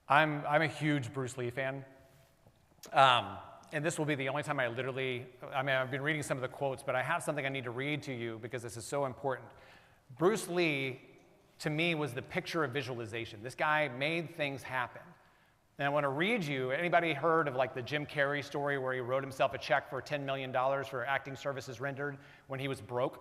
I'm a huge Bruce Lee fan. And this will be the only time I've been reading some of the quotes, but I have something I need to read to you because this is so important. Bruce Lee, to me, was the picture of visualization. This guy made things happen. And I want to read you, anybody heard of like the Jim Carrey story where he wrote himself a check for $10 million for acting services rendered when he was broke?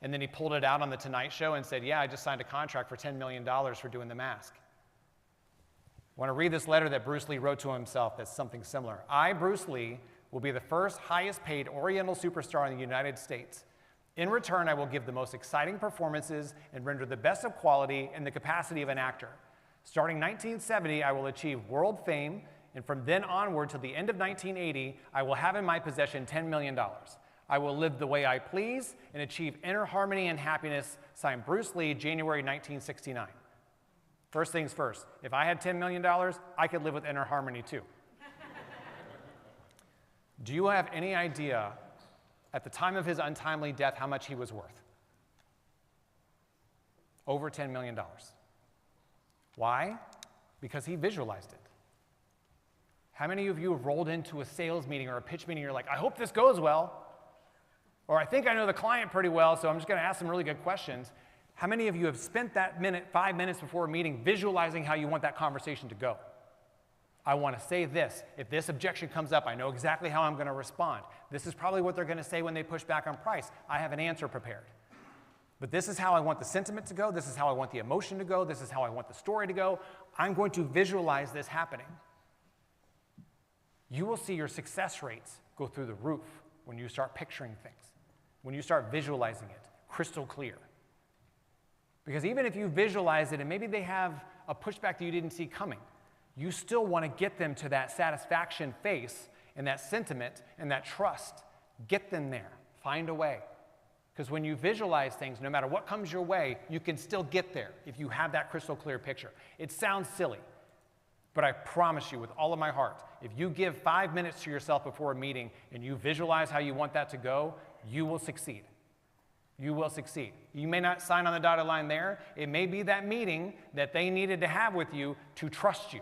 And then he pulled it out on The Tonight Show and said, yeah, I just signed a contract for $10 million for doing The Mask. I want to read this letter that Bruce Lee wrote to himself that's something similar. I, Bruce Lee, will be the first highest paid Oriental superstar in the United States. In return, I will give the most exciting performances and render the best of quality and the capacity of an actor. Starting 1970, I will achieve world fame, and from then onward till the end of 1980, I will have in my possession $10 million. I will live the way I please and achieve inner harmony and happiness, signed Bruce Lee, January 1969. First things first, if I had $10 million, I could live with inner harmony too. Do you have any idea, at the time of his untimely death, how much he was worth? Over $10 million. Why? Because he visualized it. How many of you have rolled into a sales meeting or a pitch meeting and you're like, I hope this goes well, or I think I know the client pretty well, so I'm just going to ask some really good questions. How many of you have spent that 5 minutes before a meeting visualizing how you want that conversation to go? I want to say this. If this objection comes up, I know exactly how I'm going to respond. This is probably what they're going to say when they push back on price. I have an answer prepared. But this is how I want the sentiment to go. This is how I want the emotion to go. This is how I want the story to go. I'm going to visualize this happening. You will see your success rates go through the roof when you start picturing things, when you start visualizing it crystal clear. Because even if you visualize it and maybe they have a pushback that you didn't see coming, you still want to get them to that satisfaction face and that sentiment and that trust. Get them there. Find a way. Because when you visualize things, no matter what comes your way, you can still get there if you have that crystal clear picture. It sounds silly, but I promise you with all of my heart, if you give 5 minutes to yourself before a meeting and you visualize how you want that to go, you will succeed. You will succeed. You may not sign on the dotted line there. It may be that meeting that they needed to have with you to trust you.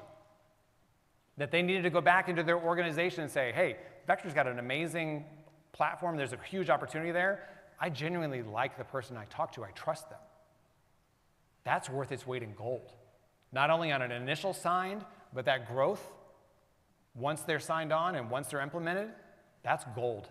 That they needed to go back into their organization and say, hey, Vector's got an amazing platform. There's a huge opportunity there. I genuinely like the person I talk to. I trust them. That's worth its weight in gold. Not only on an initial signed, but that growth, once they're signed on and once they're implemented, that's gold.